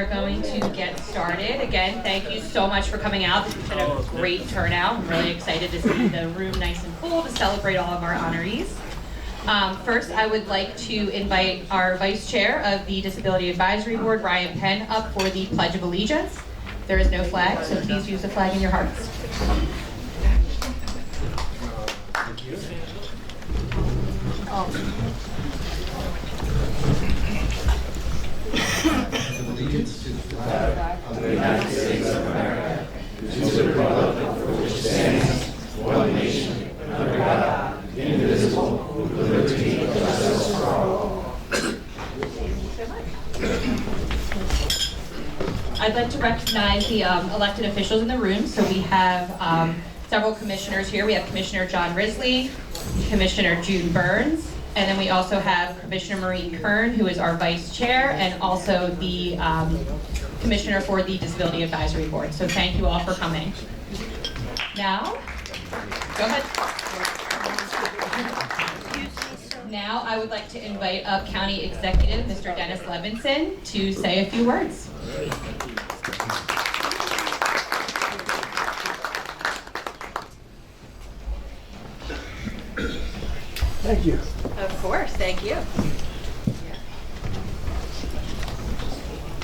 are going to get started. Again, thank you so much for coming out. This has been a great turnout. I'm really excited to see the room nice and full to celebrate all of our honorees. First, I would like to invite our Vice Chair of the Disability Advisory Board, Ryan Penn, up for the Pledge of Allegiance. There is no flag, so please use the flag in your hearts. Thank you. Allegiance to the flag of the United States of America, to the republic for which it stands, one nation, under God, indivisible, with liberty and justice for all. I'd like to recognize the elected officials in the room. So we have several commissioners here. We have Commissioner John Risley, Commissioner June Burns, and then we also have Commissioner Maureen Kern, who is our Vice Chair, and also the Commissioner for the Disability Advisory Board. So thank you all for coming. Now, go ahead. Now I would like to invite up County Executive Mr. Dennis Levinson to say a few words. Thank you. Of course, thank you.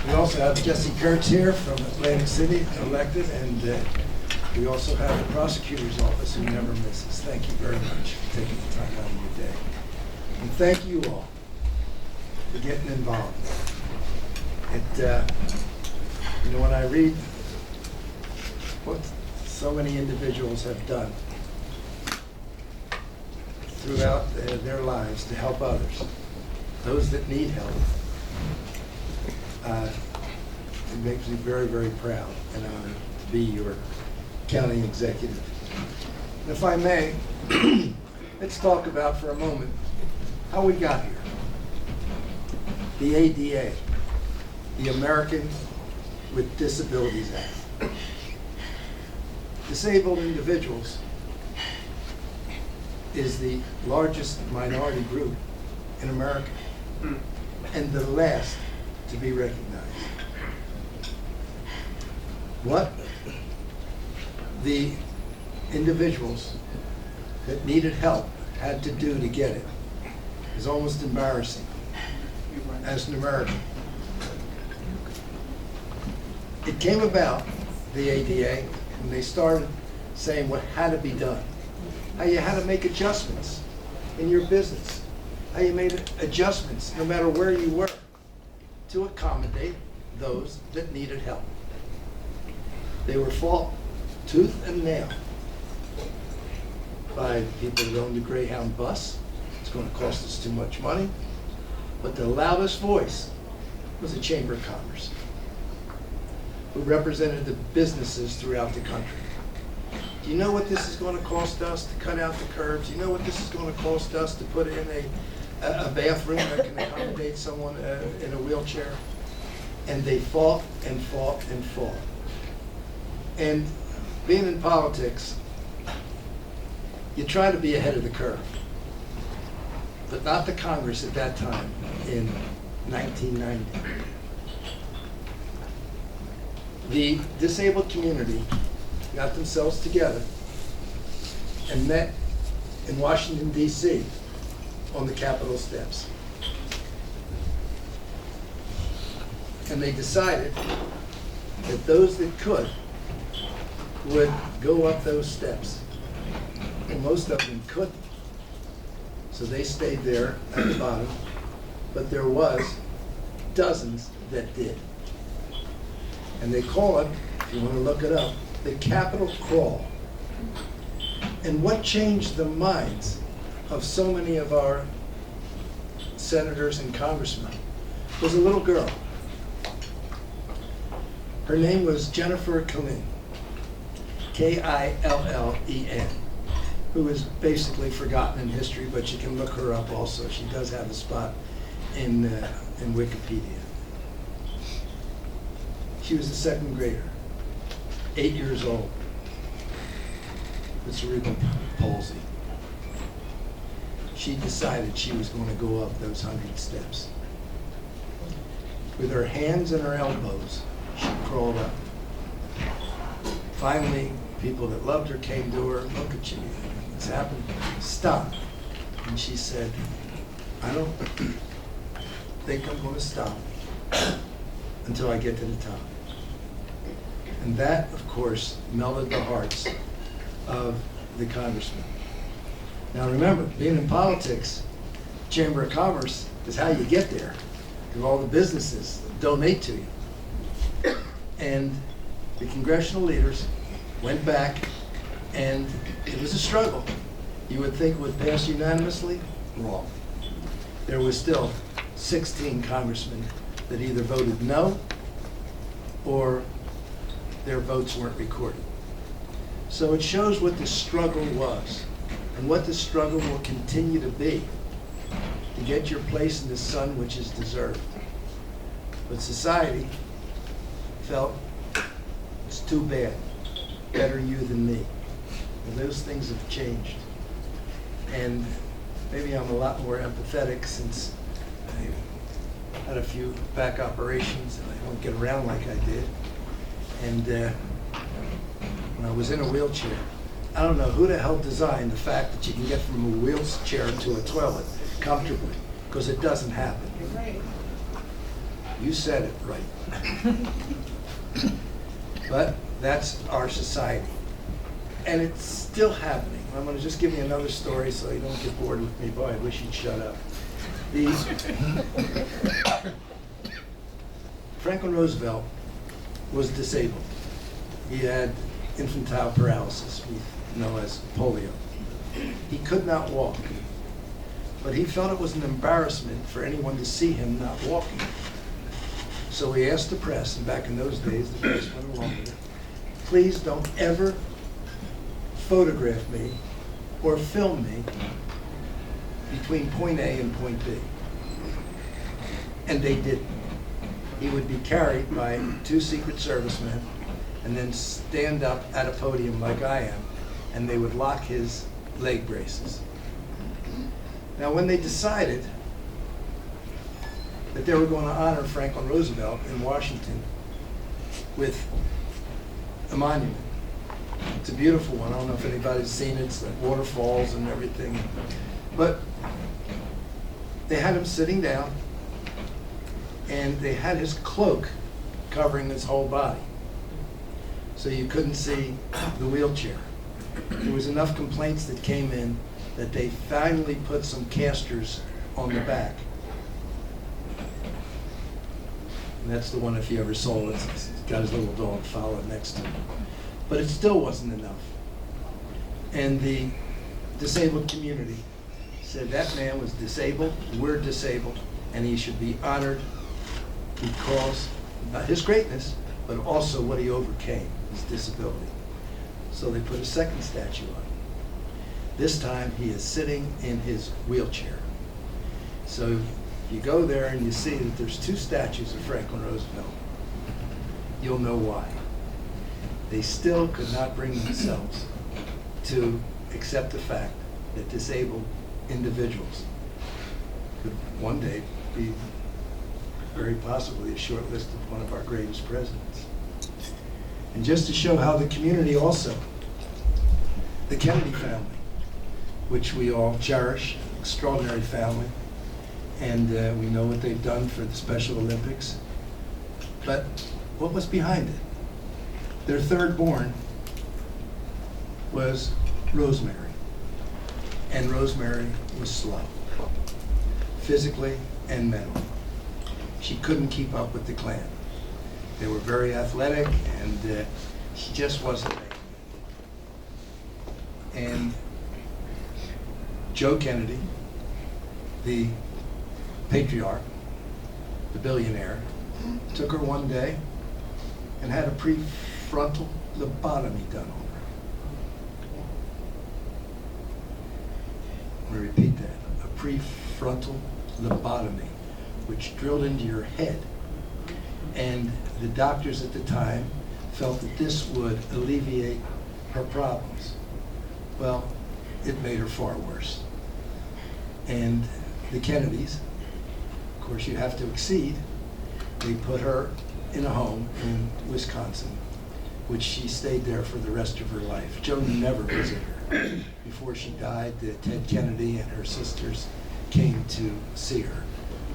We also have Jesse Kurtz here from Atlantic City, elected, and we also have the prosecutor's office who never misses. Thank you very much for taking the time out of your day. And thank you all for getting involved. When I read what so many individuals have done throughout their lives to help others, those that need help, it makes me very, very proud and honored to be your county executive. And if I may, let's talk about for a moment how we got here. The ADA, the American with Disabilities Act. Disabled individuals is the largest minority group in America and the last to be recognized. What the individuals that needed help had to do to get it is almost embarrassing as an American. It came about, the ADA, when they started saying what had to be done, how you had to make adjustments in your business, how you made adjustments no matter where you were to accommodate those that needed help. They were fought tooth and nail by people that owned the Greyhound bus. It's going to cost us too much money. But the loudest voice was the Chamber of Commerce, who represented the businesses throughout the country. Do you know what this is going to cost us to cut out the curbs? Do you know what this is going to cost us to put in a bathroom that can accommodate someone in a wheelchair? And they fought and fought and fought. And being in politics, you try to be ahead of the curve, but not the Congress at that time in 1990. The disabled community got themselves together and met in Washington, D.C. on the Capitol steps. And they decided that those that could would go up those steps. And most of them couldn't. So they stayed there at the bottom, but there was dozens that did. And they call it, if you want to look it up, the Capitol Crawl. And what changed the minds of so many of our senators and congressmen was a little girl. Her name was Jennifer Killin, K-I-L-L-E-N, who is basically forgotten in history, but you can look her up also. She does have a spot in Wikipedia. She was a second grader, 8 years old, with cerebral palsy. She decided she was going to go up those 100 steps. With her hands and her elbows, she crawled up. Finally, people that loved her came to her, look at you, what's happened? Stop. And she said, I don't think I'm going to stop until I get to the top. And that, of course, melted the hearts of the congressman. Now remember, being in politics, Chamber of Commerce is how you get there, because all the businesses donate to you. And the congressional leaders went back, and it was a struggle. You would think it would pass unanimously. Wrong. There was still 16 congressmen that either voted no or their votes weren't recorded. So it shows what the struggle was and what the struggle will continue to be to get your place in the sun which is deserved. But society felt it's too bad, better you than me. And those things have changed. And maybe I'm a lot more empathetic since I had a few back operations and I don't get around like I did. And when I was in a wheelchair, I don't know who the hell designed the fact that you can get from a wheelchair to a toilet comfortably, because it doesn't happen. Right. You said it right. But that's our society. And it's still happening. I'm going to just give you another story so you don't get bored with me. Boy, I wish you'd shut up. Franklin Roosevelt was disabled. He had infantile paralysis, we know as polio. He could not walk, but he felt it was an embarrassment for anyone to see him not walking. So he asked the press, and back in those days, the press went along with it, please don't ever photograph me or film me between point A and point B. And they didn't. He would be carried by 2 Secret Servicemen and then stand up at a podium like I am, and they would lock his leg braces. Now, when they decided that they were going to honor Franklin Roosevelt in Washington with a monument, it's a beautiful one. I don't know if anybody's seen it. It's like waterfalls and everything. But they had him sitting down, and they had his cloak covering his whole body, so you couldn't see the wheelchair. There was enough complaints that came in that they finally put some casters on the back. And that's the one, if you ever saw it, he's got his little dog following next to him. But it still wasn't enough. And the disabled community said that man was disabled, we're disabled, and he should be honored because, not his greatness, but also what he overcame, his disability. So they put a second statue on him. This time he is sitting in his wheelchair. So if you go there and you see that there's 2 statues of Franklin Roosevelt, you'll know why. They still could not bring themselves to accept the fact that disabled individuals could one day be very possibly a short list of one of our greatest presidents. And just to show how the community also, the Kennedy family, which we all cherish, extraordinary family, and we know what they've done for the Special Olympics. But what was behind it? Their third born was Rosemary. And Rosemary was slow, physically and mentally. She couldn't keep up with the clan. They were very athletic, and she just wasn't making it. And Joe Kennedy, the patriarch, the billionaire, took her one day and had a prefrontal lobotomy done on her. I'm going to repeat that. A prefrontal lobotomy, which drilled into your head. And the doctors at the time felt that this would alleviate her problems. Well, it made her far worse. And the Kennedys, of course you have to exceed, They put her in a home in Wisconsin, which she stayed there for the rest of her life. Joe never visited her. Before she died, Ted Kennedy and her sisters came to see her,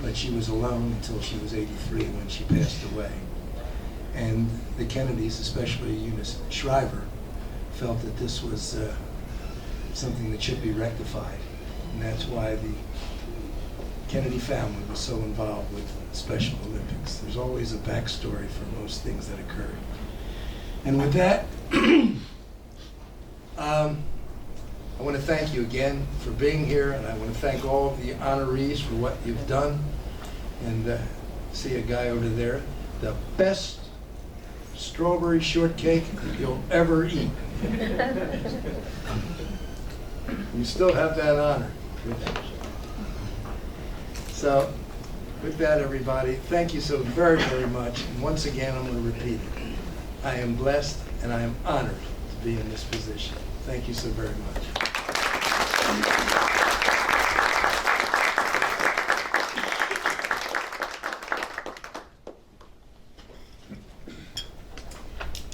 but she was alone until she was 83 when she passed away. And the Kennedys, especially Eunice Shriver, felt that this was something that should be rectified. And that's why the Kennedy family was so involved with Special Olympics. There's always a backstory for most things that occurred. And with that, I want to thank you again for being here, and I want to thank all of the honorees for what you've done. And see a guy over there, the best strawberry shortcake you'll ever eat. You still have that honor. So, with that, everybody, thank you so very, very much. And once again, I'm going to repeat it. I am blessed and I am honored to be in this position. Thank you so very much.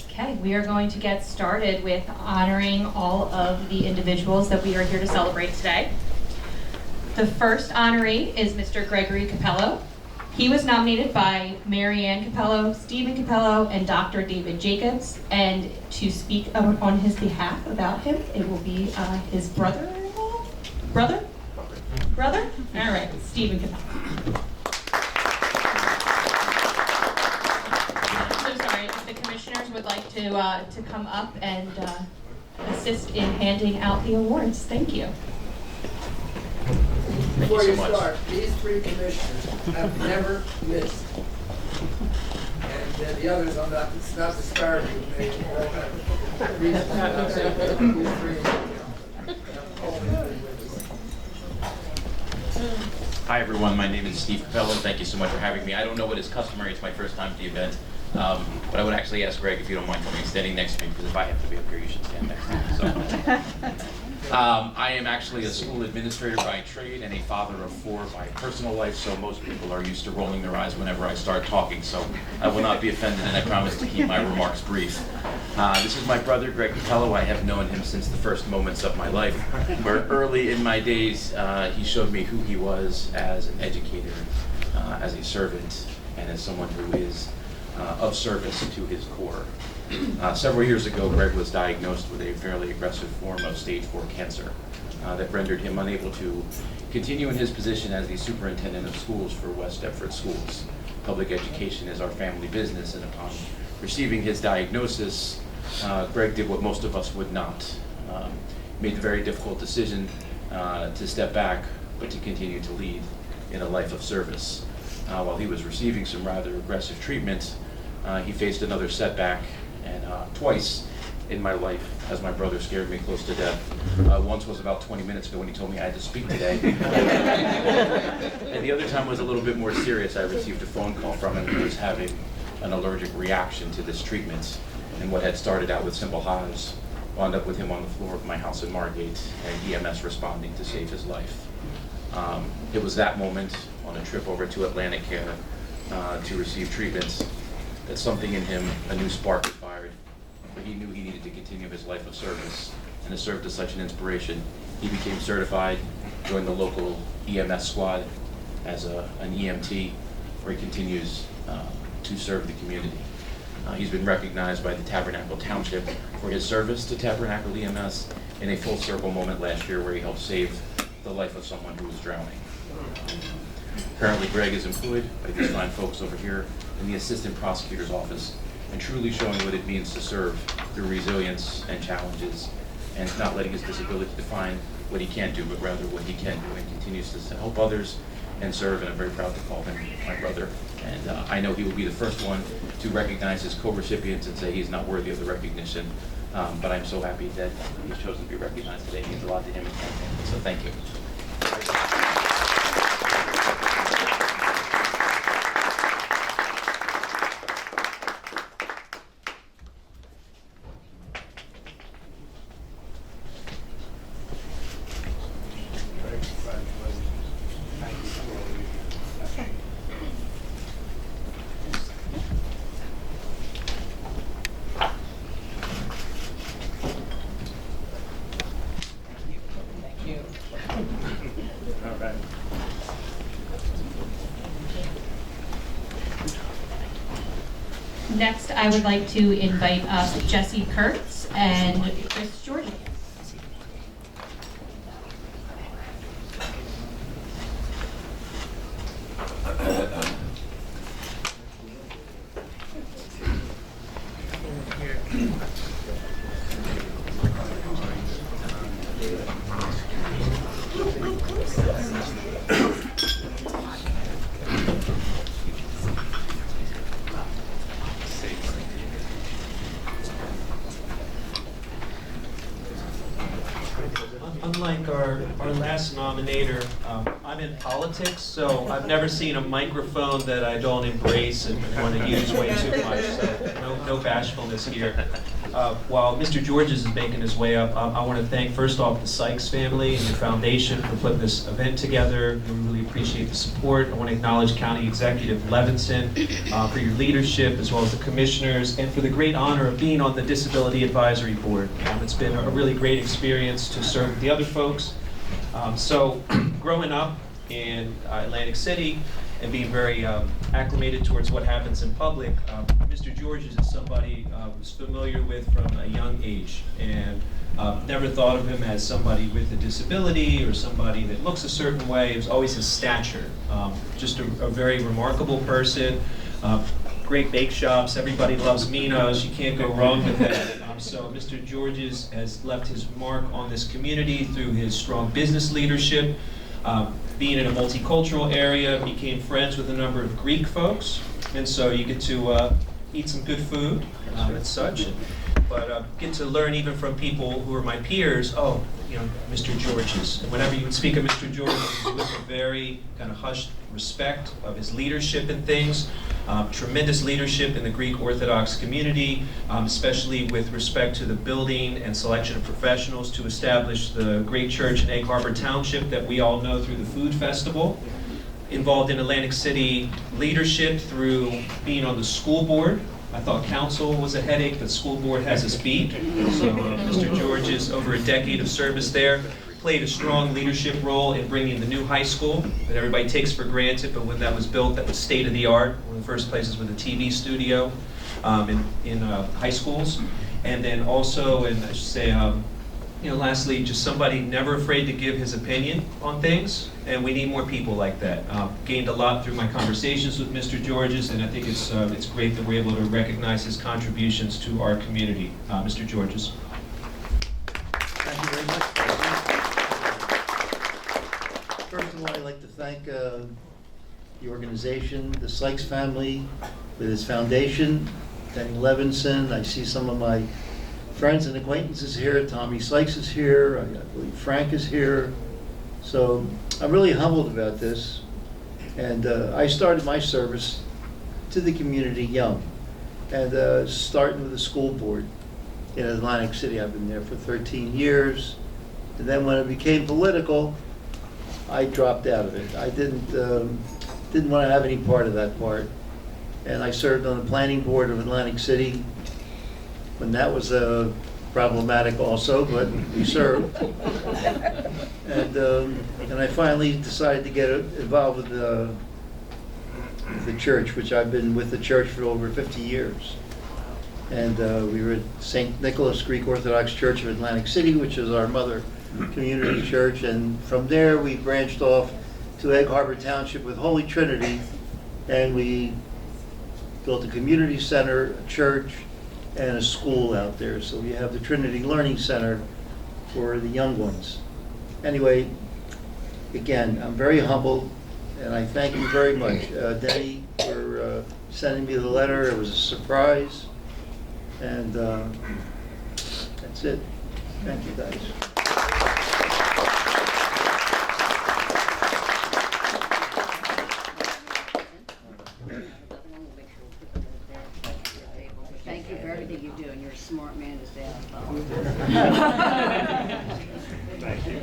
Okay, we are going to get started with honoring all of the individuals that we are here to celebrate today. The first honoree is Mr. Gregory Capello. He was nominated by Mary Ann Capello, Stephen Capello, and Dr. David Jacobs. And to speak on his behalf about him, it will be his brother-in-law? Brother? Brother? All right, Stephen Capello. So sorry, if the commissioners would like to come up and assist in handing out the awards. Thank you. Before you start, these three commissioners have never missed. And the others, it's not disparaging. They all have reasons not to. These three have always been with us. Hi everyone, my name is Steve Capello. Thank you so much for having me. I don't know what is customary, it's my first time at the event, but I would actually ask Greg if you don't mind coming and standing next to me, because if I have to be up here, you should stand next to me. So. I am actually a school administrator by trade and a father of 4 by personal life, so most people are used to rolling their eyes whenever I start talking, so I will not be offended, and I promise to keep my remarks brief. This is my brother, Greg Capello. I have known him since the first moments of my life, where early in my days he showed me who he was as an educator, as a servant, and as someone who is of service to his core. Several years ago, Greg was diagnosed with a fairly aggressive form of stage 4 cancer that rendered him unable to continue in his position as the superintendent of schools for West Deptford Schools. Public education is our family business, and upon receiving his diagnosis, Greg did what most of us would not. Made the very difficult decision to step back, but to continue to lead in a life of service. While he was receiving some rather aggressive treatment, he faced another setback. And twice in my life, as my brother scared me close to death. Once was about 20 minutes ago when he told me I had to speak today. And the other time was a little bit more serious. I received a phone call from him. He was having an allergic reaction to this treatment. And what had started out with simple hives wound up with him on the floor of my house in Margate and EMS responding to save his life. It was that moment on a trip over to Atlantic Care to receive treatment that something in him, a new spark was fired, where he knew he needed to continue his life of service, and it served as such an inspiration. He became certified, joined the local EMS squad as an EMT, where he continues to serve the community. He's been recognized by the Tabernacle Township for his service to Tabernacle EMS in a full circle moment last year where he helped save the life of someone who was drowning. Currently, Greg is employed by these fine folks over here in the Assistant Prosecutor's Office, and truly showing what it means to serve through resilience and challenges, and not letting his disability define what he can't do, but rather what he can do, and continues to help others and serve, and I'm very proud to call him my brother. And I know he will be the first one to recognize his co-recipients and say he's not worthy of the recognition, but I'm so happy that he's chosen to be recognized today. It means a lot to him and his family, so thank you. Next, I would like to invite up Jesse Kurtz and Chris Jordan. Unlike our last nominator, I'm in politics, so I've never seen a microphone that I don't embrace and want to use way too much, so no bashfulness here. While Mr. Georges is making his way up, I want to thank first off the Sykes family and the foundation for putting this event together. We really appreciate the support. I want to acknowledge County Executive Levinson for your leadership, as well as the commissioners, and for the great honor of being on the Disability Advisory Board. It's been a really great experience to serve with the other folks. So growing up in Atlantic City and being very acclimated towards what happens in public, Mr. Georges is somebody I was familiar with from a young age, and never thought of him as somebody with a disability or somebody that looks a certain way. It was always his stature. Just a very remarkable person. Great bake shops. Everybody loves Mina's. You can't go wrong with that. So Mr. Georges has left his mark on this community through his strong business leadership. Being in a multicultural area, became friends with a number of Greek folks, and so you get to eat some good food and such. But get to learn even from people who are my peers. Oh, you know, Mr. Georges. And whenever you would speak of Mr. Georges, it was with a very kind of hushed respect of his leadership and things. Tremendous leadership in the Greek Orthodox community, especially with respect to the building and selection of professionals to establish the great church in Egg Harbor Township that we all know through the Food Festival. Involved in Atlantic City leadership through being on the school board. I thought council was a headache, but school board has us beat. So Mr. Georges, over a decade of service there, played a strong leadership role in bringing the new high school that everybody takes for granted, but when that was built, that was state of the art, one of the first places with a TV studio in high schools. And then also, and I should say, you know, lastly, just somebody never afraid to give his opinion on things, and we need more people like that. Gained a lot through my conversations with Mr. Georges, and I think it's great that we're able to recognize his contributions to our community. Mr. Georges. Thank you very much. First of all, I'd like to thank the organization, the Sykes family, with its foundation, Danny Levinson. I see some of my friends and acquaintances here. Tommy Sykes is here. I believe Frank is here. So I'm really humbled about this. And I started my service to the community young, and starting with the school board in Atlantic City. I've been there for 13 years. And then when it became political, I dropped out of it. I didn't want to have any part of that part. And I served on the planning board of Atlantic City when that was problematic also, but we served. And I finally decided to get involved with the church, which I've been with the church for over 50 years. And we were at St. Nicholas Greek Orthodox Church of Atlantic City, which is our mother community church. And from there, we branched off to Egg Harbor Township with Holy Trinity, and we built a community center, a church, and a school out there. So we have the Trinity Learning Center for the young ones. Anyway, again, I'm very humbled, and I thank you very much, Denny, for sending me the letter. It was a surprise, and that's it. Thank you, guys. Thank you for everything you do, and you're a smart man to stay on the phone. Thank you.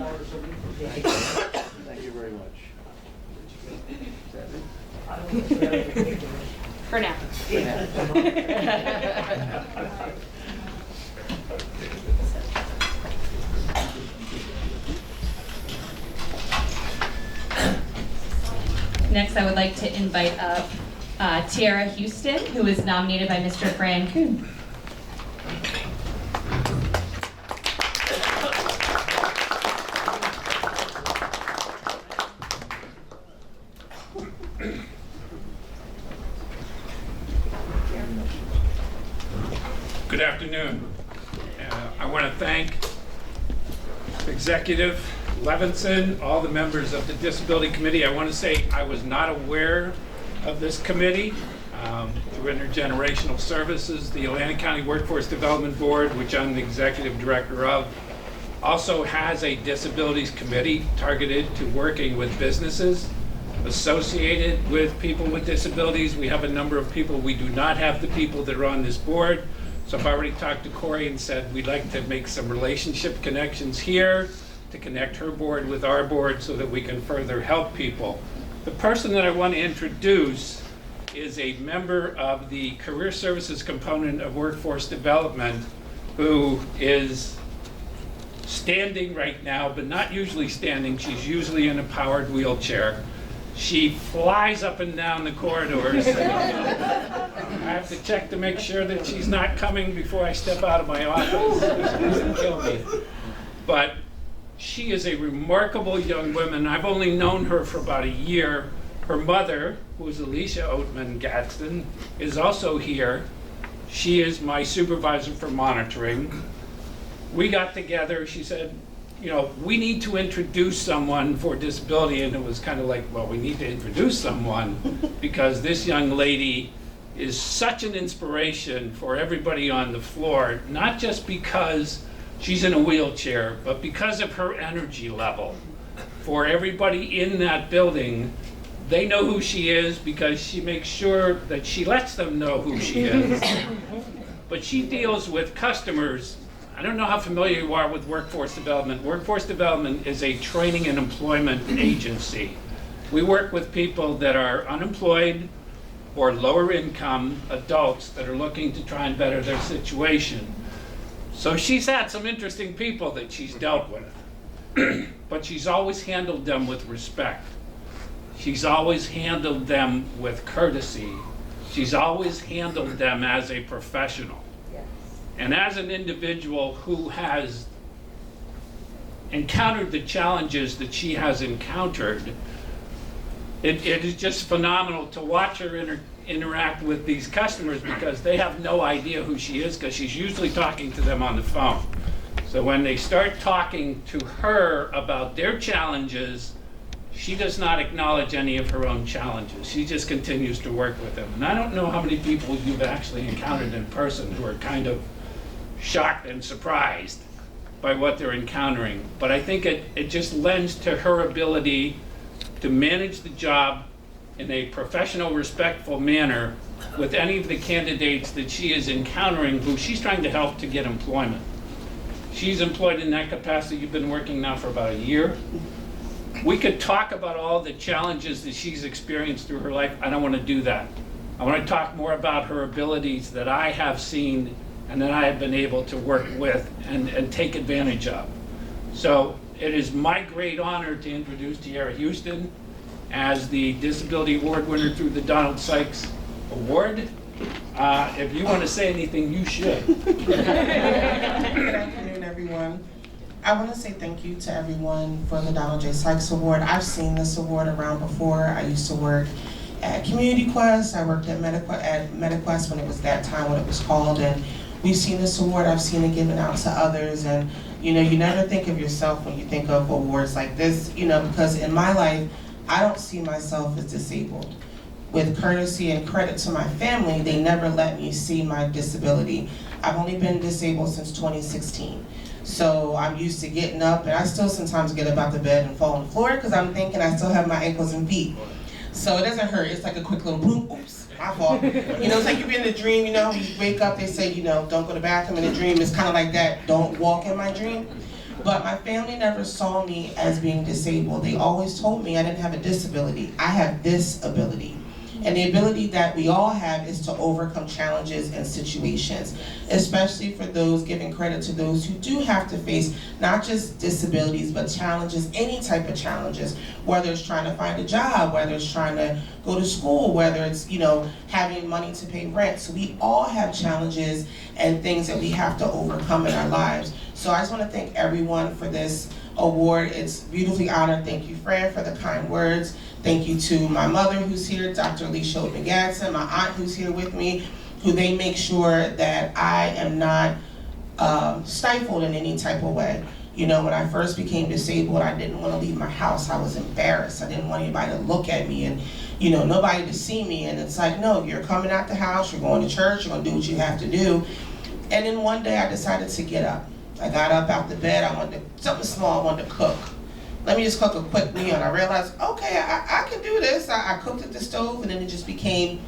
Thank you very much. Is that it? For now. Next, I would like to invite up Tiara Houston, who is nominated by Mr. Fran Kuhn. Good afternoon. I want to thank Executive Levinson, all the members of the Disability Committee. I want to say I was not aware of this committee through Intergenerational Services. The Atlantic County Workforce Development Board, which I'm the executive director of, also has a disabilities committee targeted to working with businesses associated with people with disabilities. We have a number of people. We do not have the people that are on this board. So I've already talked to Corey and said we'd like to make some relationship connections here to connect her board with our board so that we can further help people. The person that I want to introduce is a member of the career services component of workforce development who is standing right now, but not usually standing. She's usually in a powered wheelchair. She flies up and down the corridors. I have to check to make sure that she's not coming before I step out of my office. She's gonna kill me. But she is a remarkable young woman. I've only known her for about a year. Her mother, who is Alicia Oatman Gadsden, is also here. She is my supervisor for monitoring. We got together. She said, you know, we need to introduce someone for disability, and it was kind of like, well, we need to introduce someone because this young lady is such an inspiration for everybody on the floor, not just because she's in a wheelchair, but because of her energy level. For everybody in that building, they know who she is because she makes sure that she lets them know who she is. But she deals with customers. I don't know how familiar you are with workforce development. Workforce development is a training and employment agency. We work with people that are unemployed or lower income adults that are looking to try and better their situation. So she's had some interesting people that she's dealt with, but she's always handled them with respect. She's always handled them with courtesy. She's always handled them as a professional. And as an individual who has encountered the challenges that she has encountered, it is just phenomenal to watch her interact with these customers because they have no idea who she is because she's usually talking to them on the phone. So when they start talking to her about their challenges, she does not acknowledge any of her own challenges. She just continues to work with them. And I don't know how many people you've actually encountered in person who are kind of shocked and surprised by what they're encountering. But I think it just lends to her ability to manage the job in a professional, respectful manner with any of the candidates that she is encountering who she's trying to help to get employment. She's employed in that capacity. You've been working now for about a year. We could talk about all the challenges that she's experienced through her life. I don't want to do that. I want to talk more about her abilities that I have seen and that I have been able to work with and take advantage of. So it is my great honor to introduce Tiara Houston as the Disability Award winner through the Donald Sykes Award. If you want to say anything, you should. Good afternoon, everyone. I want to say thank you to everyone for the Donald J. Sykes Award. I've seen this award around before. I used to work at Community Quest. I worked at MetaQuest when it was that time, when it was called, and we've seen this award. I've seen it given out to others, and you know, you never think of yourself when you think of awards like this, you know, because in my life, I don't see myself as disabled. With courtesy and credit to my family, they never let me see my disability. I've only been disabled since 2016. So I'm used to getting up, and I still sometimes get up out the bed and fall on the floor because I'm thinking I still have my ankles and feet. So it doesn't hurt, it's like a quick little boom, oops, my fault. You know, it's like you're in a dream, you know, you wake up, they say, you know, don't go to the bathroom in a dream. It's kind of like that, don't walk in my dream. But my family never saw me as being disabled. They always told me I didn't have a disability. I have this ability. And the ability that we all have is to overcome challenges and situations, especially for those, giving credit to those who do have to face not just disabilities, but challenges, any type of challenges, whether it's trying to find a job, whether it's trying to go to school, whether it's, having money to pay rent. So we all have challenges and things that we have to overcome in our lives. So I just want to thank everyone for this award. It's beautifully honored. Thank you, Fran, for the kind words. Thank you to my mother who's here, Dr. Alicia McGadson, my aunt who's here with me, who they make sure that I am not stifled in any type of way. When I first became disabled, I didn't want to leave my house. I was embarrassed. I didn't want anybody to look at me and, nobody to see me. And it's like, no, you're coming out the house, you're going to church, you're going to do what you have to do. And then one day I decided to get up. I got up out the bed. I wanted something small. I wanted to cook. Let me just cook a quick meal. And I realized, okay, I can do this. I cooked at the stove, and then it just became,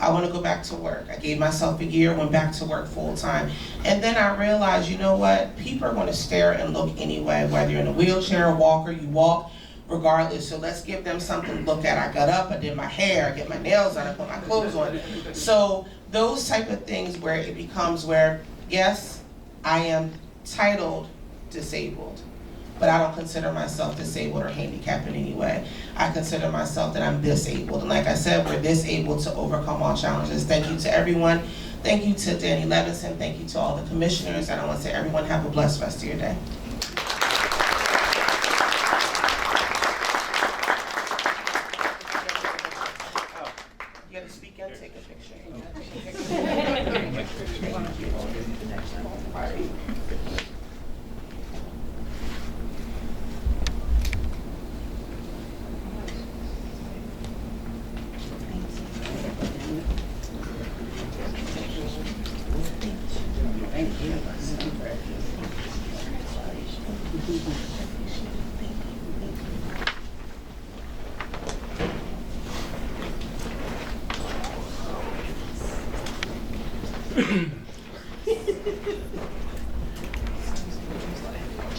I want to go back to work. I gave myself a year, went back to work full time. And then I realized, you know what? People are going to stare and look anyway, whether you're in a wheelchair or walker, you walk regardless. So let's give them something to look at. I got up, I did my hair, I get my nails done, I put my clothes on. So those type of things where it becomes where, yes, I am titled disabled, but I don't consider myself disabled or handicapped in any way. I consider myself that I'm disabled. And like I said, we're disabled to overcome all challenges. Thank you to everyone. Thank you to Danny Levinson. Thank you to all the commissioners. And I want to say everyone have a blessed rest of your day. You got to speak and take a picture.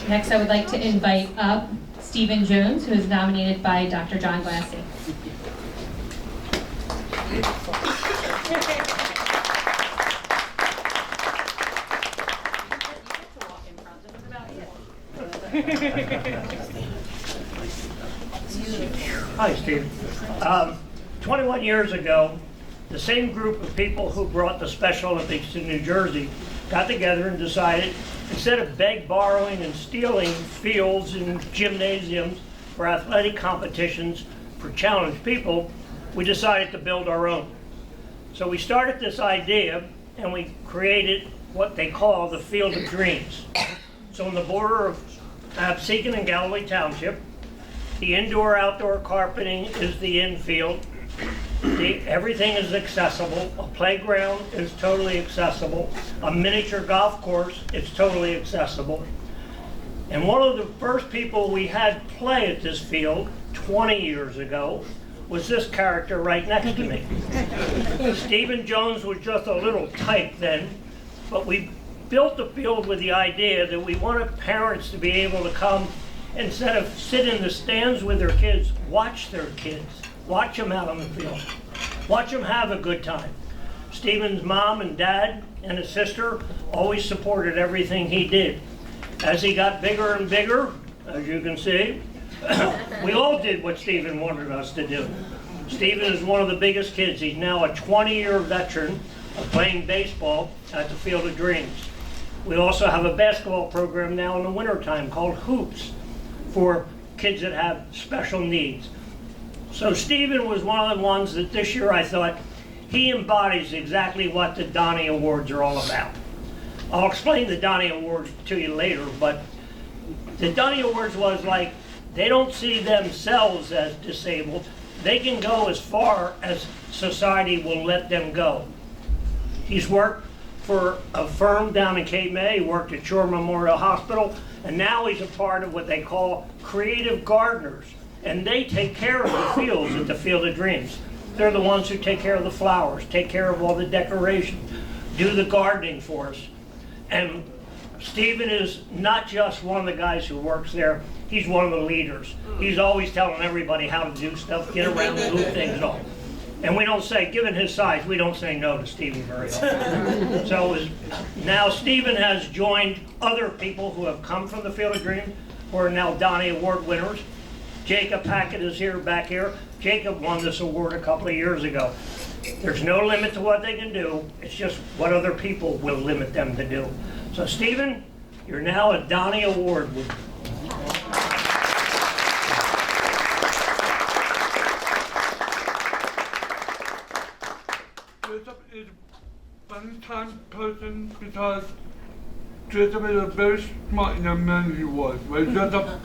Next, I would like to invite up Stephen Jones, who is nominated by Dr. John Glassy. Hi, Steve. 21 years ago, the same group of people who brought the Special Olympics to New Jersey got together and decided, instead of borrowing, and stealing fields and gymnasiums for athletic competitions for challenged people, we decided to build our own. So we started this idea, and we created what they call the Field of Dreams. So on the border of Absecon and Galloway Township, the indoor-outdoor carpeting is the infield. Everything is accessible. A playground is totally accessible. A miniature golf course is totally accessible. And one of the first people we had play at this field 20 years ago was this character right next to me. Stephen Jones was just a little tyke then, but we built the field with the idea that we wanted parents to be able to come, instead of sit in the stands with their kids, watch their kids. Watch them out on the field. Watch them have a good time. Stephen's mom and dad and his sister always supported everything he did. As he got bigger and bigger, as you can see, we all did what Stephen wanted us to do. Stephen is one of the biggest kids. He's now a 20-year veteran of playing baseball at the Field of Dreams. We also have a basketball program now in the wintertime called Hoops for kids that have special needs. So Stephen was one of the ones that this year I thought, he embodies exactly what the Donnie Awards are all about. I'll explain the Donnie Awards to you later, but the Donnie Awards was like, they don't see themselves as disabled. They can go as far as society will let them go. He's worked for a firm down in Cape May. He worked at Shore Memorial Hospital, and now he's a part of what they call creative gardeners. And they take care of the fields at the Field of Dreams. They're the ones who take care of the flowers, take care of all the decorations, do the gardening for us. And Stephen is not just one of the guys who works there, he's one of the leaders. He's always telling everybody how to do stuff, get around, move things on. And we don't say, given his size, we don't say no to Stephen very often. So now Stephen has joined other people who have come from the Field of Dreams, who are now Donnie Award winners. Jacob Hackett is here, back here. Jacob won this award a couple of years ago. There's no limit to what they can do. It's just what other people will limit them to do. So Stephen, you're now a Donnie Award winner. Jacob is a one-time person because Jacob is a very smart young man he was, right, Jacob?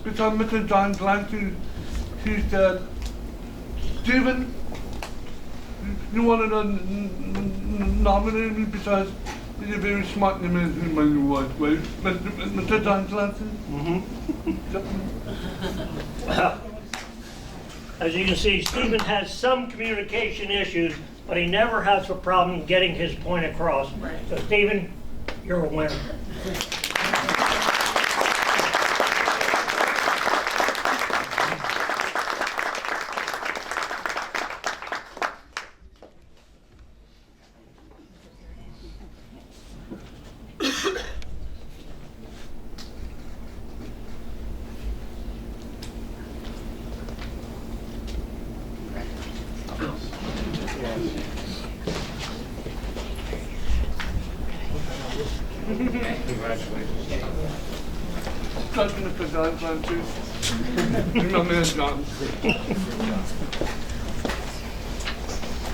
Because Mr. John Clancy, he said, Stephen, you wanted to nominate me because he's a very smart young man he was, right, Mr. John Clancy? As you can see, Stephen has some communication issues, but he never has a problem getting his point across. So Stephen, you're a winner. Thank you, Mr. John Clancy. My man, John.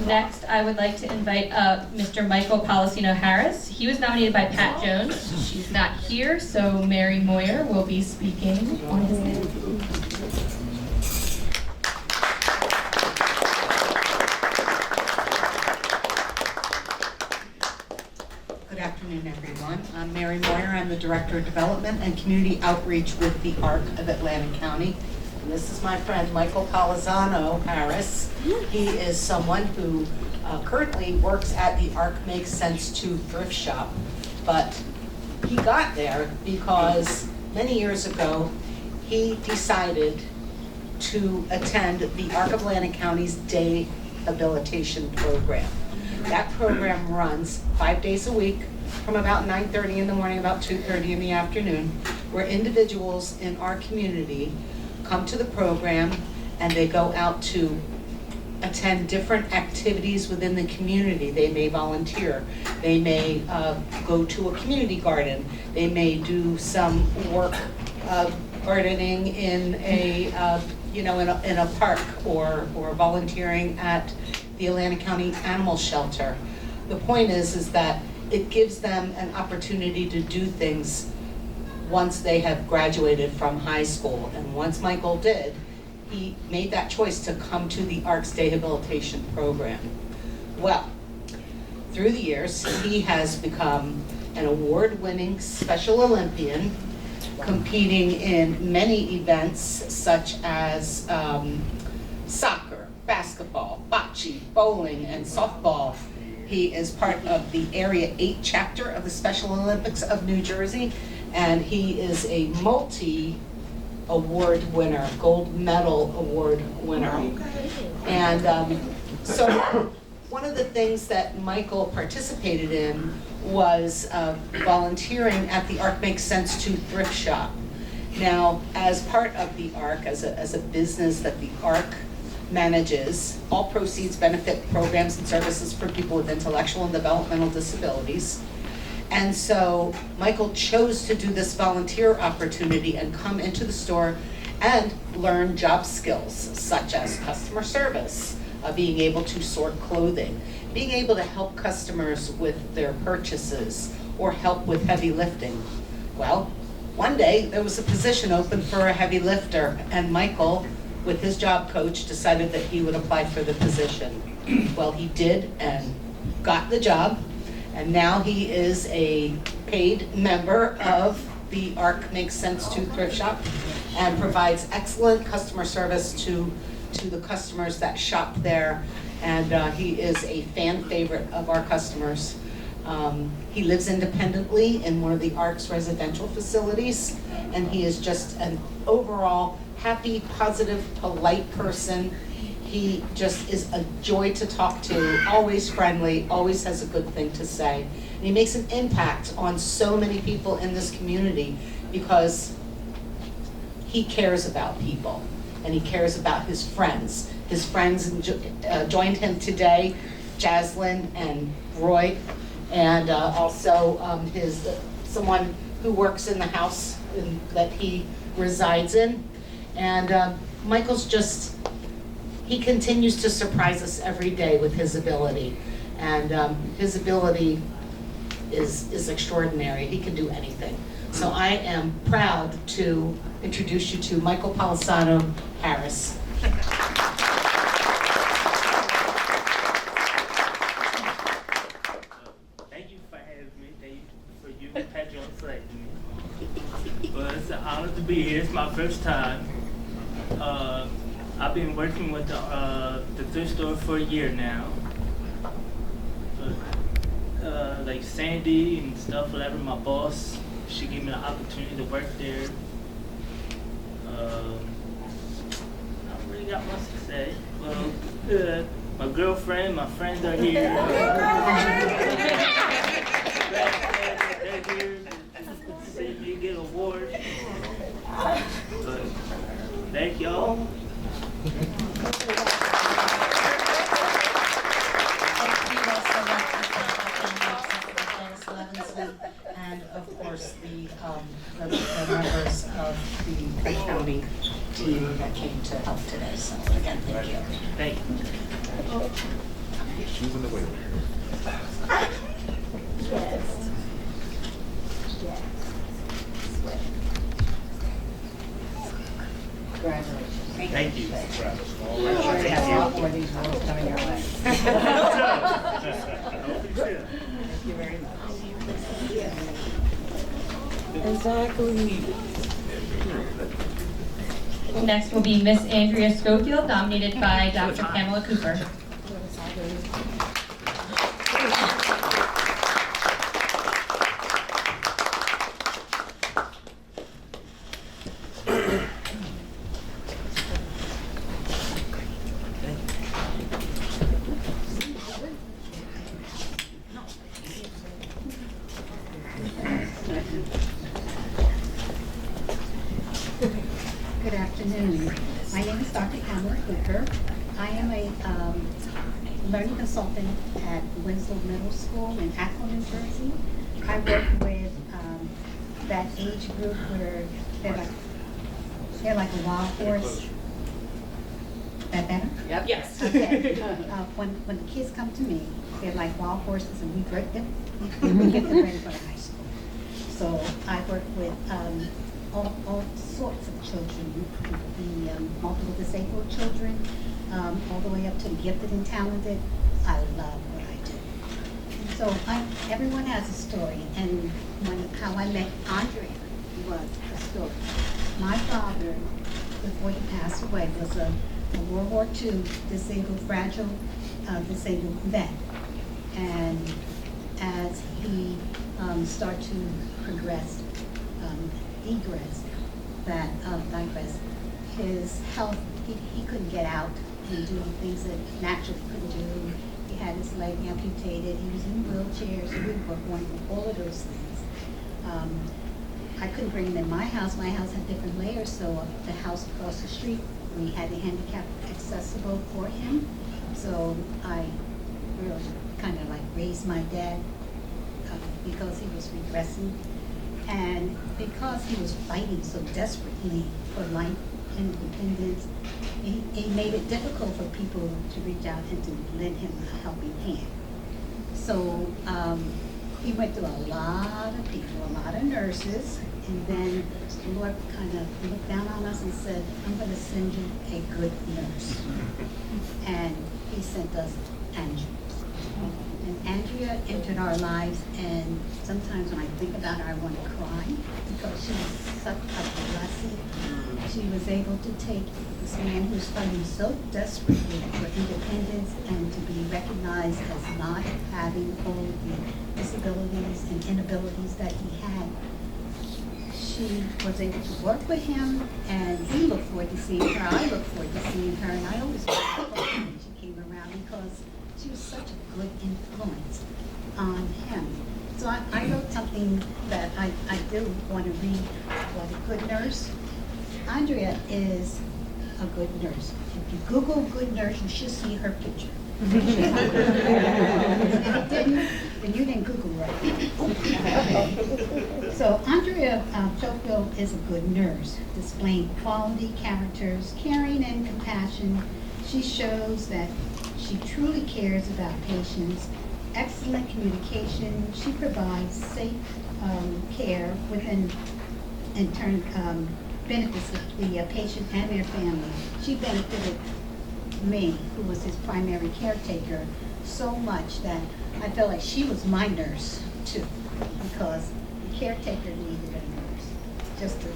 Next, I would like to invite Mr. Michael Policino Harris. He was nominated by Pat Jones. She's not here, so Mary Moyer will be speaking on his name. Good afternoon, everyone. I'm Mary Moyer. I'm the Director of Development and Community Outreach with the ARC of Atlantic County. And this is my friend Michael Policino Harris. He is someone who currently works at the ARC Makes Sense 2 thrift shop, but he got there because many years ago he decided to attend the ARC of Atlantic County's Day Habilitation Program. That program runs 5 days a week from about 9:30 in the morning, about 2:30 in the afternoon, where individuals in our community come to the program and they go out to attend different activities within the community. They may volunteer, they may go to a community garden, they may do some work gardening in a in a park, or volunteering at the Atlantic County Animal Shelter. The point is that it gives them an opportunity to do things once they have graduated from high school. And once Michael did, he made that choice to come to the ARC's Day Habilitation Program. Well, through the years, he has become an award-winning Special Olympian, competing in many events such as soccer, basketball, bocce, bowling, and softball. He is part of the Area 8 chapter of the Special Olympics of New Jersey, and he is a multi-award winner, gold medal award winner. And so one of the things that Michael participated in was volunteering at the ARC Makes Sense 2 thrift shop. Now, as part of the ARC, as a business that the ARC manages, all proceeds benefit programs and services for people with intellectual and developmental disabilities. And so Michael chose to do this volunteer opportunity and come into the store and learn job skills such as customer service, being able to sort clothing, being able to help customers with their purchases, or help with heavy lifting. Well, one day there was a position open for a heavy lifter, and Michael, with his job coach, decided that he would apply for the position. Well, he did and got the job, and now he is a paid member of the ARC Makes Sense 2 thrift shop and provides excellent customer service to the customers that shop there, and he is a fan favorite of our customers. He lives independently in one of the ARC's residential facilities, and he is just an overall happy, positive, polite person. He just is a joy to talk to, always friendly, always has a good thing to say. And he makes an impact on so many people in this community because he cares about people and he cares about his friends. His friends joined him today, Jaslyn and Roy, and also someone who works in the house that he resides in. And Michael's just, he continues to surprise us every day with his ability. And his ability is extraordinary. He can do anything. So I am proud to introduce you to Michael Palisano Harris. Thank you for having me. Thank you for you and Patrick on selecting me. Well, it's an honor to be here. It's my first time. I've been working with the thrift store for a year now. Like Sandy and stuff, whatever, my boss, she gave me the opportunity to work there. I don't really got much to say. Well, my girlfriend, my friends are here. They're here to see me get an award. But thank y'all. And of course the members of the county team that came to help today. So again, thank you. Thank you. She's in the way. Yes. Yes. Congratulations. Thank you. I'm sure you have a lot more of these roles coming your way. Thank you very much. Exactly. Next will be Miss Andrea Schofield, nominated by Dr. Pamela Cooper. Good afternoon. My name is Dr. Pamela Cooper. I am a learning consultant at Winslow Middle School in Akron, New Jersey. I work with that age group where they're like a wild horse. That better? Yep. Yes. Okay. When the kids come to me, they're like wild horses, and we break them. We get them ready for the high school. So I work with all sorts of children, the multiple disabled children, all the way up to the gifted and talented. I love what I do. So everyone has a story, and how I met Andrea was a story. My father, before he passed away, was a World War II disabled, fragile, disabled vet. And as he started to progress, digress, his health, he couldn't get out and do things that naturally couldn't do. He had his leg amputated, he was in wheelchairs, so we were going through all of those things. I couldn't bring him in my house had different layers, so the house across the street, we had the handicap accessible for him. So I really kind of like raised my dad because he was regressing. And because he was fighting so desperately for life independence, he made it difficult for people to reach out and to lend him a helping hand. So he went through a lot of people, a lot of nurses, and then the Lord kind of looked down on us and said, I'm going to send you a good nurse. And he sent us Andrea. And Andrea entered our lives, and sometimes when I think about her, I want to cry because she was such a blessing. She was able to take this man who's fighting so desperately for independence and to be recognized as not having all the disabilities abilities and inabilities that he had. She was able to work with him, and we look forward to seeing her. I look forward to seeing her, and I always look forward when she came around because she was such a good influence on him. So I wrote something that I do want to read about a good nurse. Andrea is a good nurse. If you Google good nurse, you should see her picture. And if you didn't, then you didn't Google right. So Andrea Tocqueville is a good nurse, displaying quality characters, caring and compassion. She shows that she truly cares about patients, excellent communication. She provides safe care within, in turn, benefits the patient and their family. She benefited me, who was his primary caretaker, so much that I felt like she was my nurse too, because the caretaker needed a nurse just to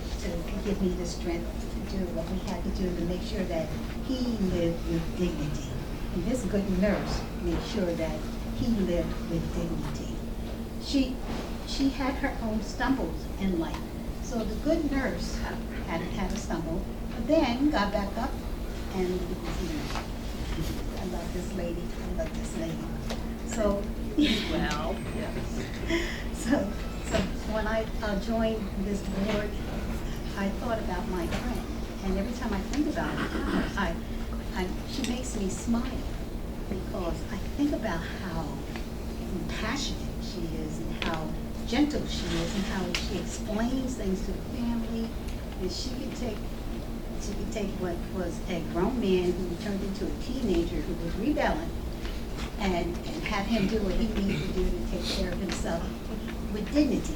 give me the strength to do what we had to do to make sure that he lived with dignity. And this good nurse made sure that he lived with dignity. She had her own stumbles in life. So the good nurse had a stumble, but then got back up and, I love this lady, I love this lady. So, well, so when I joined this board, I thought about my friend, and every time I think about it, she makes me smile, because I think about how passionate she is and how gentle she is and how she explains things to the family, and she could take what was a grown man who turned into a teenager who was rebelling and have him do what he needed to do to take care of himself with dignity.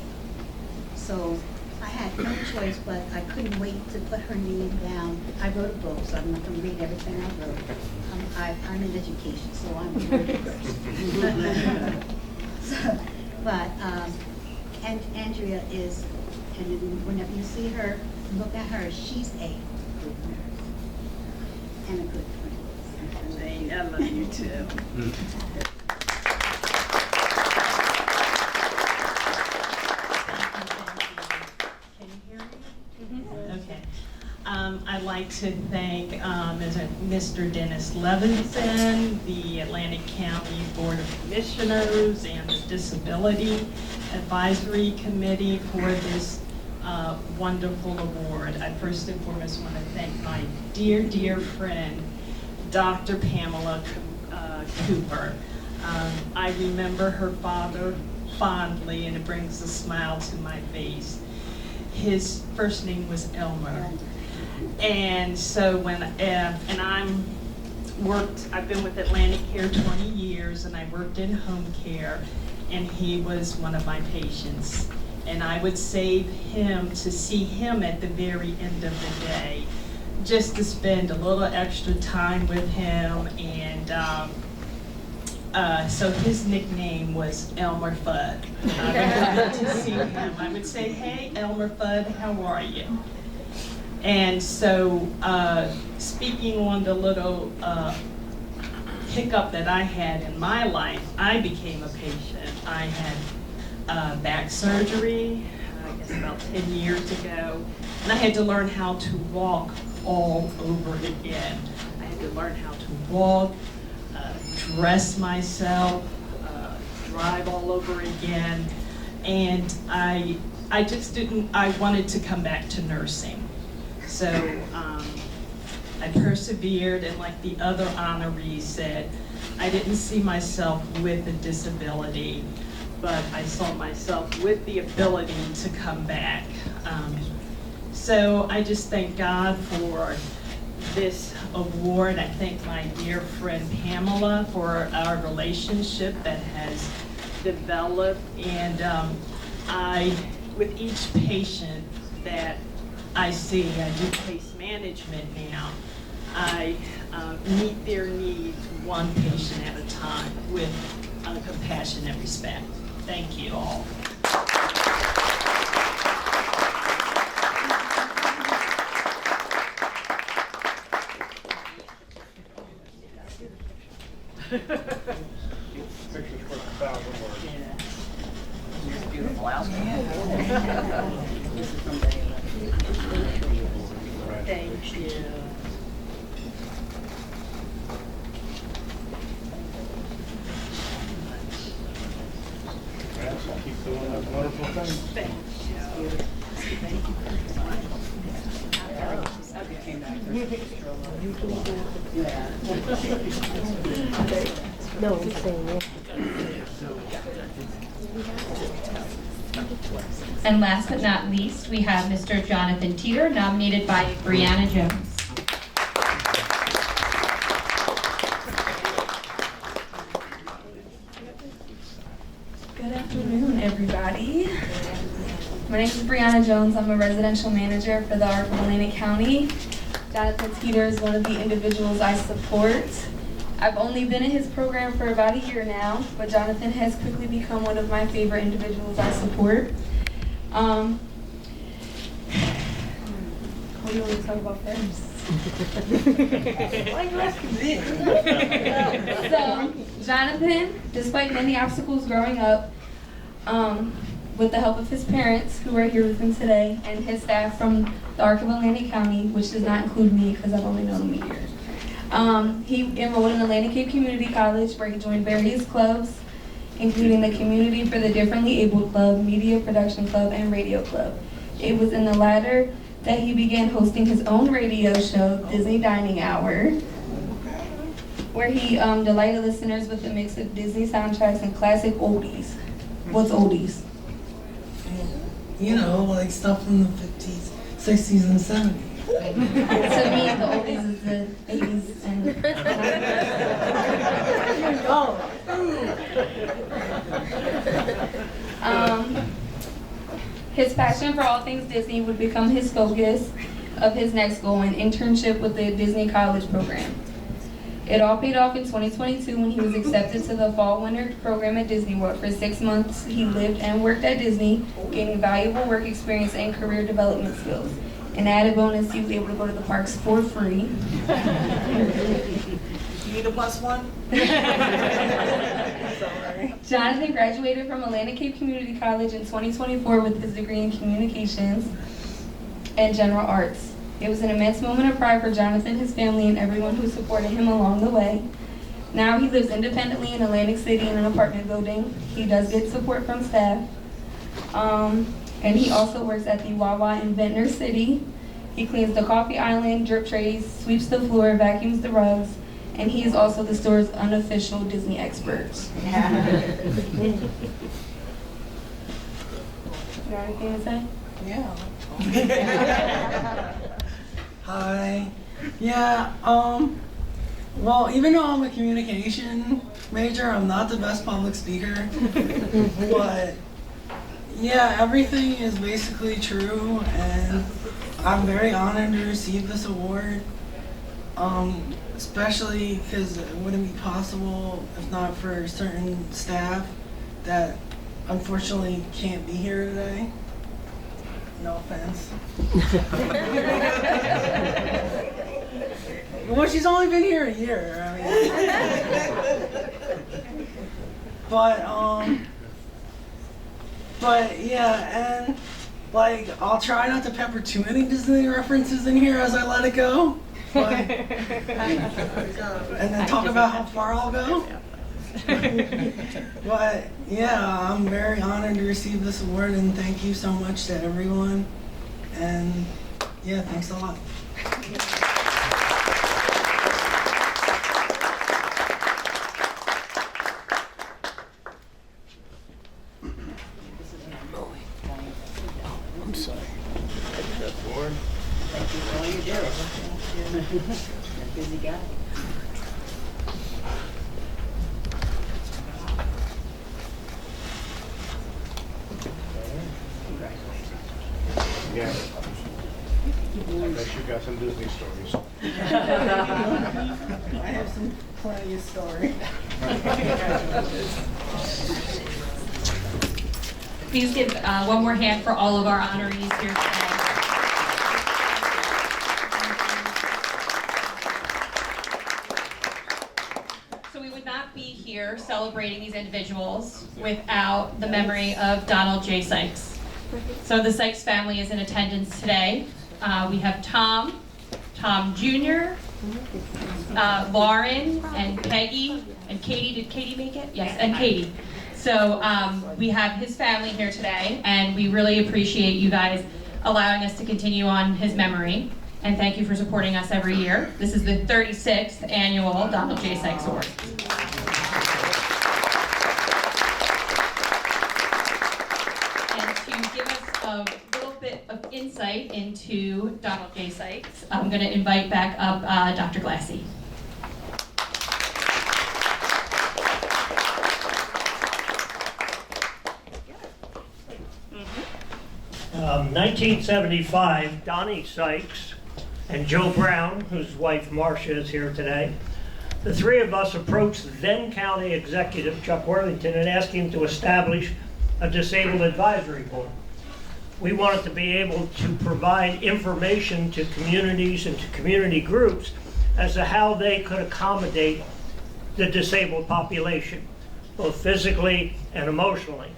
So I had no choice, but I couldn't wait to put her name down. I wrote a book, so I'm not going to read everything I wrote. I'm in education, so I'm reading first. And Andrea is, and whenever you see her, look at her, she's a good nurse and a good friend. I love you too. Can you hear me? Okay. I'd like to thank Mr. Dennis Levinson, the Atlantic County Board of Commissioners, and the Disability Advisory Committee for this wonderful award. I first and foremost want to thank my dear, dear friend, Dr. Pamela Cooper. I remember her father fondly, and it brings a smile to my face. His first name was Elmer. And so when, I've been with Atlantic Care 20 years, and I worked in home care, and he was one of my patients. And I would save him to see him at the very end of the day, just to spend a little extra time with him. And so his nickname was Elmer Fudd. I would to see him. I would say, "Hey, Elmer Fudd, how are you?" And so, speaking on the little hiccup that I had in my life, I became a patient. I had back surgery, I guess about 10 years ago, and I had to learn how to walk all over again. I had to learn how to walk, dress myself, drive all over again, and I wanted to come back to nursing. So I persevered, and like the other honorees said, I didn't see myself with a disability, but I saw myself with the ability to come back. So I just thank God for this award. I thank my dear friend Pamela for our relationship that has developed, and with each patient that I see, I do case management now, I meet their needs one patient at a time with compassion and respect. Thank you all. Pictures worth 1,000 words. Yeah. Wow. Thank you. Keep doing those wonderful things. No, I'm saying And last but not least, we have Mr. Jonathan Teeter, nominated by Brianna Jones. Good afternoon, everybody. My name is Brianna Jones. I'm a residential manager for the Arc of Atlantic County. Jonathan Teeter is one of the individuals I support. I've only been in his program for about a year now, but Jonathan has quickly become one of my favorite individuals I support. What do you want to talk about first? Why are you asking me? So, Jonathan, despite many obstacles growing up, with the help of his parents, who are here with him today, and his staff from the Arc of Atlantic County, which does not include me because I've only known him a year. He enrolled in Atlantic Cape Community College, where he joined various clubs, including the Community for the Differently Abled Club, Media Production Club, and Radio Club. It was in the latter that he began hosting his own radio show, Disney Dining Hour, where he delighted listeners with a mix of Disney soundtracks and classic oldies. What's oldies? You know, like stuff from the 50s, 60s, and 70s. To me, the oldies is the 80s and 90s. His passion for all things Disney would become his focus of his next goal, an internship with the Disney College program. It all paid off in 2022 when he was accepted to the fall-winter program at Disney World. For 6 months, he lived and worked at Disney, gaining valuable work experience and career development skills. An added bonus, he was able to go to the parks for free. You need a plus one? Sorry. Jonathan graduated from Atlantic Cape Community College in 2024 with his degree in communications and general arts. It was an immense moment of pride for Jonathan, his family, and everyone who supported him along the way. Now he lives independently in Atlantic City in an apartment building. He does get support from staff. And he also works at the Wawa in Ventnor City. He cleans the coffee island, drip trays, sweeps the floor, vacuums the rugs, and he is also the store's unofficial Disney expert. You got anything to say? Yeah. Hi. Yeah, well, even though I'm a communication major, I'm not the best public speaker. But yeah, everything is basically true, and I'm very honored to receive this award. Especially because it wouldn't be possible if not for certain staff that unfortunately can't be here today. No offense. Well, she's only been here a year. I mean. But yeah, and like I'll try not to pepper too many Disney references in here as I let it go. But, and then talk about how far I'll go. But yeah, I'm very honored to receive this award, and thank you so much to everyone. And yeah, thanks a lot. I'm sorry. Thank you for all you do. Busy guy. Yeah. I bet you got some Disney stories. I have some plenty of story. Please give one more hand for all of our honorees here today. So we would not be here celebrating these individuals without the memory of Donald J. Sykes. So the Sykes family is in attendance today. We have Tom Jr., Lauren, and Peggy, and Katie. Did Katie make it? Yes, and Katie. So we have his family here today, and we really appreciate you guys allowing us to continue on his memory. And thank you for supporting us every year. This is the 36th annual Donald J. Sykes Award. And to give us a little bit of insight into Donald J. Sykes, I'm going to invite back up Dr. Glassy. 1975, Donnie Sykes and Joe Brown, whose wife Marcia is here today, the three of us approached then County Executive Chuck Worthington and asked him to establish a disabled advisory board. We wanted to be able to provide information to communities and to community groups as to how they could accommodate the disabled population, both physically and emotionally.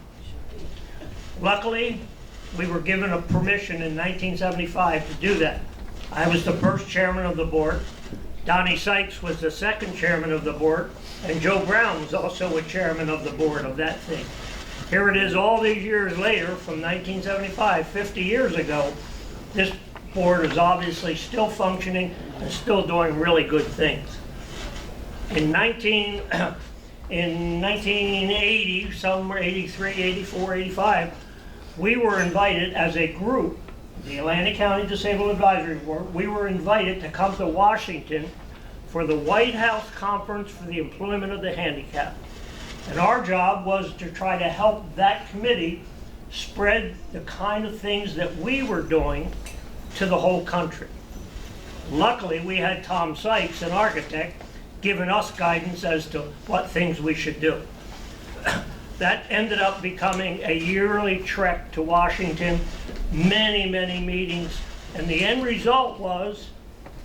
Luckily, we were given a permission in 1975 to do that. I was the first chairman of the board. Donnie Sykes was the second chairman of the board, and Joe Brown was also a chairman of the board of that thing. Here it is all these years later, from 1975, 50 years ago, this board is obviously still functioning and still doing really good things. In 1980, somewhere 83, 84, 85, we were invited as a group, the Atlantic County Disabled Advisory Board, we were invited to come to Washington for the White House Conference for the Employment of the Handicapped. And our job was to try to help that committee spread the kind of things that we were doing to the whole country. Luckily, we had Tom Sykes, an architect, giving us guidance as to what things we should do. That ended up becoming a yearly trek to Washington, many, many meetings, and the end result was,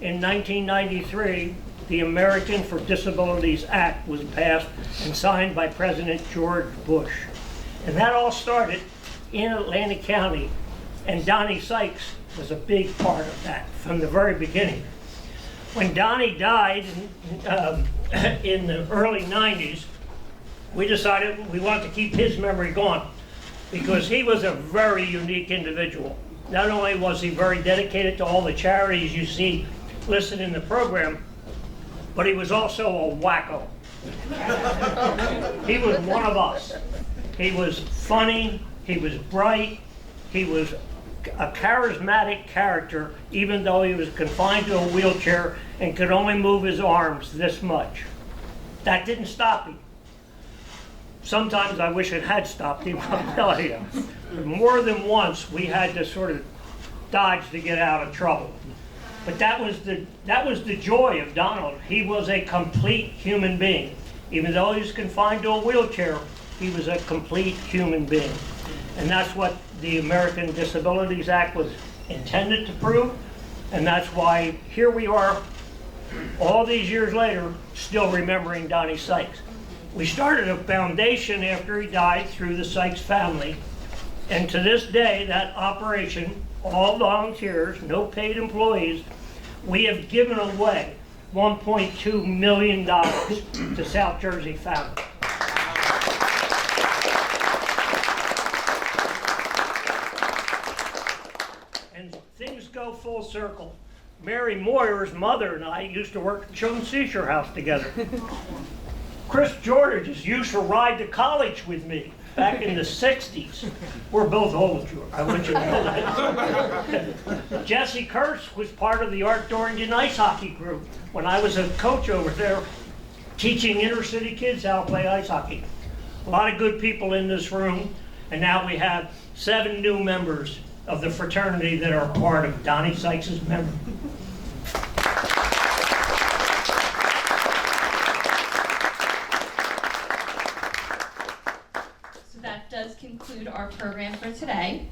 in 1993, the American for Disabilities Act was passed and signed by President George Bush. And that all started in Atlantic County, and Donnie Sykes was a big part of that from the very beginning. When Donnie died in the early 90s, we decided we wanted to keep his memory going because he was a very unique individual. Not only was he very dedicated to all the charities you see listed in the program, but he was also a wacko. He was one of us. He was funny, he was bright, he was a charismatic character, even though he was confined to a wheelchair and could only move his arms this much. That didn't stop him. Sometimes I wish it had stopped him, I'll tell you. But more than once, we had to sort of dodge to get out of trouble. But that was the joy of Donald. He was a complete human being. Even though he was confined to a wheelchair, he was a complete human being. And that's what the American Disabilities Act was intended to prove. And that's why here we are, all these years later, still remembering Donnie Sykes. We started a foundation after he died through the Sykes family. And to this day, that operation, all volunteers, no paid employees, we have given away $1.2 million to South Jersey families. And things go full circle. Mary Moyer's mother and I used to work at Joan Seashore House together. Chris Jordages used to ride to college with me back in the 60s. We're both old, George. I want you to know that. Jesse Kurtz was part of the Art Dorrington ice hockey group when I was a coach over there teaching inner city kids how to play ice hockey. A lot of good people in this room, and now we have 7 new members of the fraternity that are part of Donnie Sykes' memory. That does conclude our program for today.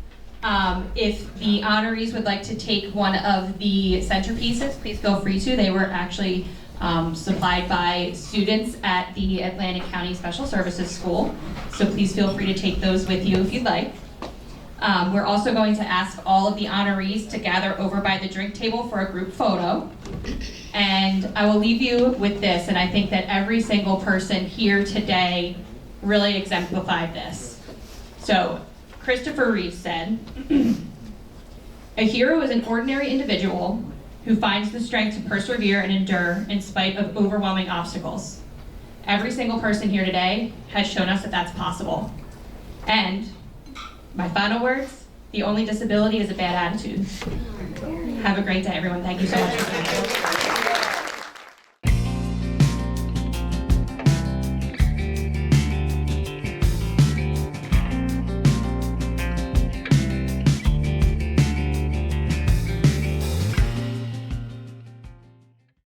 If the honorees would like to take one of the centerpieces, please feel free to. They were actually supplied by students at the Atlantic County Special Services School. So please feel free to take those with you if you'd like. We're also going to ask all of the honorees to gather over by the drink table for a group photo. And I will leave you with this, and I think that every single person here today really exemplified this. So, Christopher Reeve said, "A hero is an ordinary individual who finds the strength to persevere and endure in spite of overwhelming obstacles. Every single person here today has shown us that that's possible." And my final words, the only disability is a bad attitude. Have a great day, everyone. Thank you so much for being here.